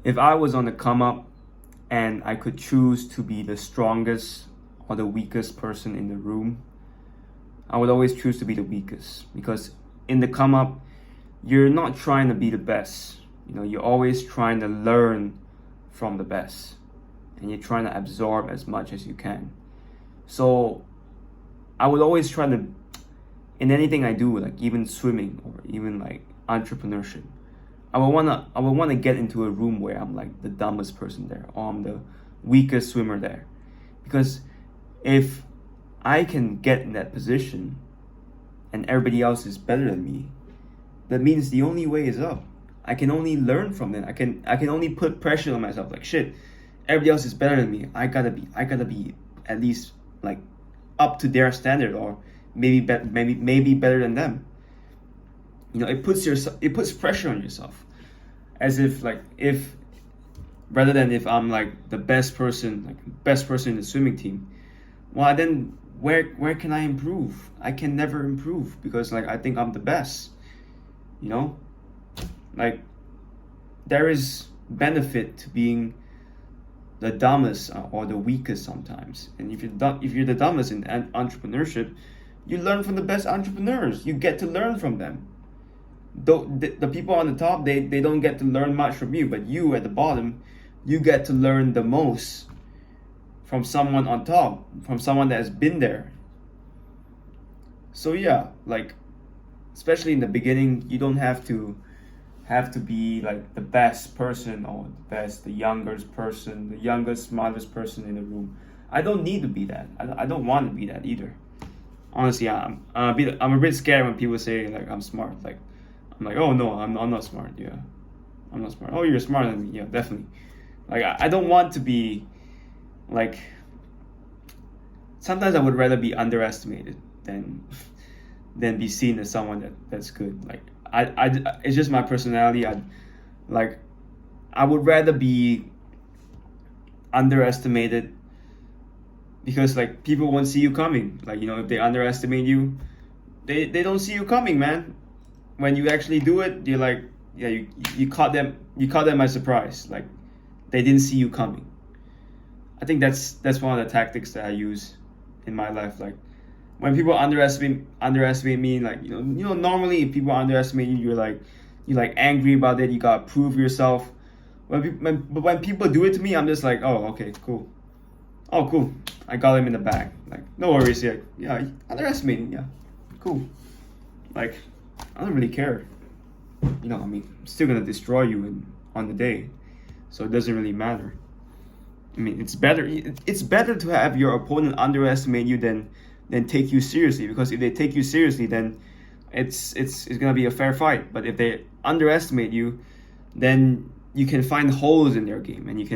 If I was on the come up and I could choose to be the strongest or the weakest person in the room, I would always choose to be the weakest, because in the come up, you're not trying to be the best. You're always trying to learn from the best, and you're trying to absorb as much as you can. So I would always try to, in anything I do, like even swimming or even like entrepreneurship, I would wanna get into a room where I'm like the dumbest person there, or I'm the weakest swimmer there. Because if I can get in that position and everybody else is better than me, that means the only way is up. I can only learn from it. I can only put pressure on myself. Like, shit, everybody else is better than me. I gotta be at least like up to their standard, or maybe better than them. It puts pressure on yourself, as if like, if rather than if I'm like the best person in the swimming team, well then where can I improve? I can never improve, because like I think I'm the best. You know, like, there is benefit to being the dumbest or the weakest sometimes. And if you're the dumbest in entrepreneurship, you learn from the best entrepreneurs. You get to learn from them. Though the people on the top, they don't get to learn much from you, but you at the bottom, you get to learn the most from someone on top, from someone that has been there. So yeah, like, especially in the beginning, you don't have to be like the best person, or the youngest person, the youngest, smartest person in the room. I don't need to be that. I don't want to be that either. Honestly, I'm a bit scared when people say like I'm smart. Like, I'm like, oh no, I'm not smart. Yeah, I'm not smart. Oh, you're smarter than me. Yeah, definitely. Like, I don't want to be like. Sometimes I would rather be underestimated than be seen as someone that's good. Like, it's just my personality. I would rather be underestimated, because like people won't see you coming. Like, if they underestimate you, they don't see you coming, man. When you actually do it, you're like, yeah, you caught them by surprise. Like, they didn't see you coming. I think that's one of the tactics that I use in my life. Like, when people underestimate me, like, normally if people underestimate you, you're like angry about it. You gotta prove yourself. When people do it to me, I'm just like, oh, okay, cool. Oh, cool. I got him in the bag. Like, no worries. Yeah, underestimating. Yeah, cool. Like, I don't really care. I'm still gonna destroy you on the day, so it doesn't really matter. It's better to have your opponent underestimate you than take you seriously, because if they take you seriously, then it's gonna be a fair fight. But if they underestimate you, then you can find holes in their game, and you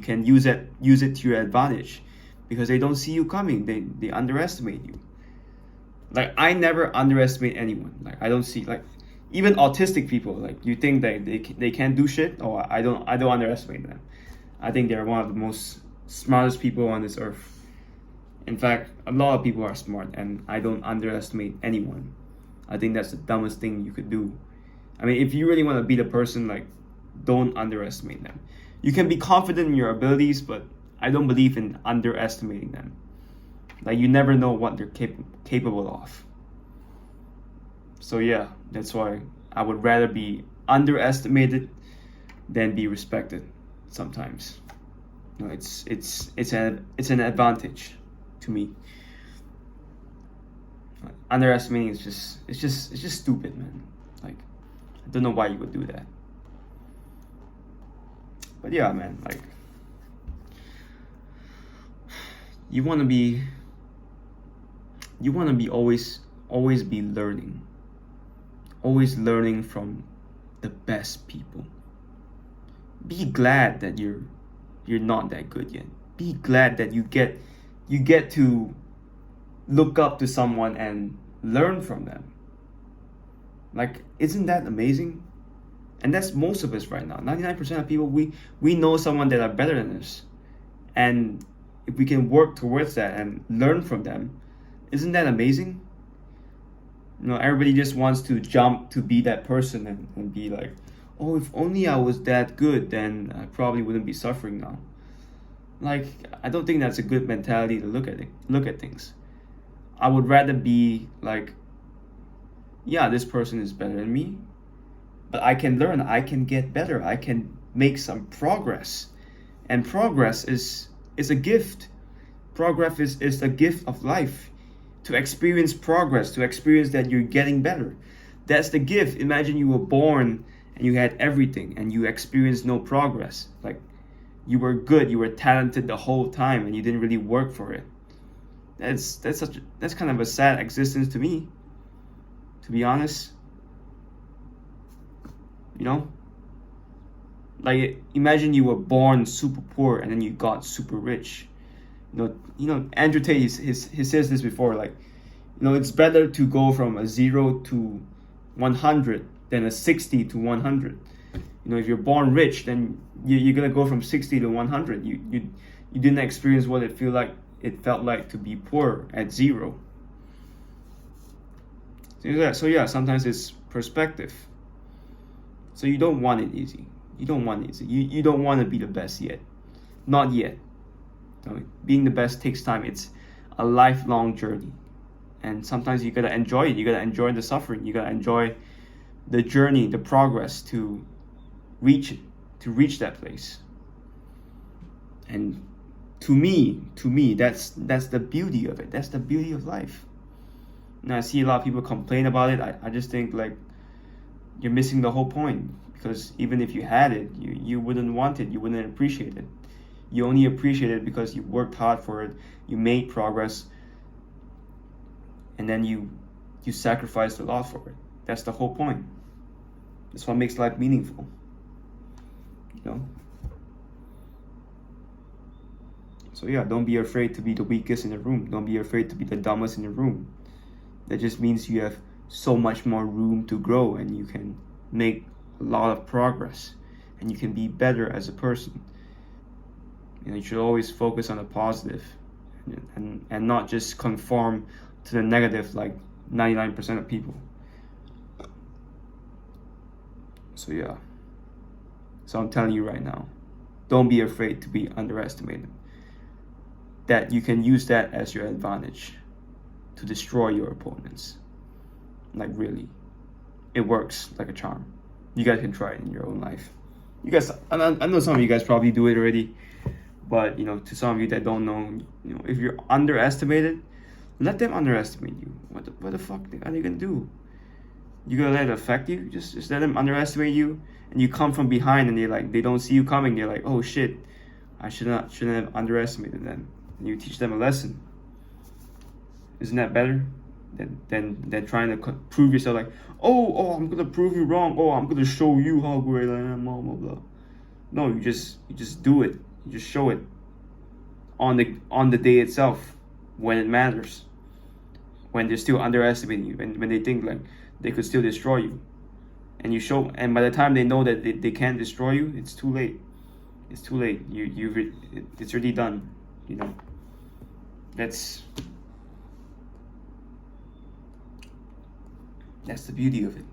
can use it to your advantage, because they don't see you coming. They underestimate you. Like, I never underestimate anyone. Like, I don't see, like, even autistic people. Like, you think that they can't do shit? Or I don't underestimate them. I think they're one of the most smartest people on this earth. In fact, a lot of people are smart, and I don't underestimate anyone. I think that's the dumbest thing you could do. If you really want to be the person, like, don't underestimate them. You can be confident in your abilities, but I don't believe in underestimating them. Like, you never know what they're capable of. So yeah, that's why I would rather be underestimated than be respected. Sometimes, it's an advantage to me. Underestimating is just stupid, man. Like, I don't know why you would do that. But yeah, man, like, you want to be always be learning, always learning from the best people. Be glad that you're not that good yet. Be glad that you get to look up to someone and learn from them. Like, isn't that amazing? And that's most of us right now. 99% of people, we know someone that are better than us. And if we can work towards that and learn from them, isn't that amazing? Everybody just wants to jump to be that person and be like, oh, if only I was that good, then I probably wouldn't be suffering now. Like, I don't think that's a good mentality to look at things. I would rather be like, yeah, this person is better than me, but I can learn, I can get better, I can make some progress. And progress is a gift. Progress is a gift of life. To experience progress, to experience that you're getting better. That's the gift. Imagine you were born and you had everything and you experienced no progress. Like, you were good, you were talented the whole time, and you didn't really work for it. That's kind of a sad existence to me, to be honest. You know, like, imagine you were born super poor and then you got super rich. Andrew Tate, he says this before, like, it's better to go from a 0 to 100 than a 60 to 100. If you're born rich, then you're gonna go from 60 to 100. You didn't experience what it felt like to be poor at 0. So yeah, sometimes it's perspective. So you don't want it easy. You don't want it easy. You don't want to be the best yet. Not yet. Being the best takes time. It's a lifelong journey. And sometimes you gotta enjoy it. You gotta enjoy the suffering. You gotta enjoy the journey, the progress to reach that place. And to me, that's the beauty of it. That's the beauty of life. And I see a lot of people complain about it. I just think, like, you're missing the whole point, because even if you had it, you wouldn't want it. You wouldn't appreciate it. You only appreciate it because you worked hard for it. You made progress, and then you sacrificed a lot for it. That's the whole point. That's what makes life meaningful. So yeah, don't be afraid to be the weakest in the room. Don't be afraid to be the dumbest in the room. That just means you have so much more room to grow, and you can make a lot of progress, and you can be better as a person. You should always focus on the positive, and not just conform to the negative like 99% of people. So yeah. So I'm telling you right now, don't be afraid to be underestimated. That you can use that as your advantage to destroy your opponents. Like, really, it works like a charm. You guys can try it in your own life. You guys, I know some of you guys probably do it already, but to some of you that don't know, if you're underestimated, let them underestimate you. What the fuck are they gonna do? You gonna let it affect you? Just let them underestimate you, and you come from behind, and they don't see you coming. They're like, oh shit, I shouldn't have underestimated them. And you teach them a lesson. Isn't that better than trying to prove yourself? Like, oh, I'm gonna prove you wrong. Oh, I'm gonna show you how great I am. Blah blah blah. No, you just do it. You just show it on the day itself, when it matters. When they're still underestimating you, and when they think like they could still destroy you, and you show, and by the time they know that they can't destroy you, it's too late. It's too late. It's already done. That's the beauty of it.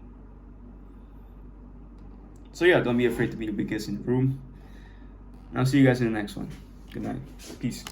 So yeah, don't be afraid to be the biggest in the room. And I'll see you guys in the next one. Good night. Peace.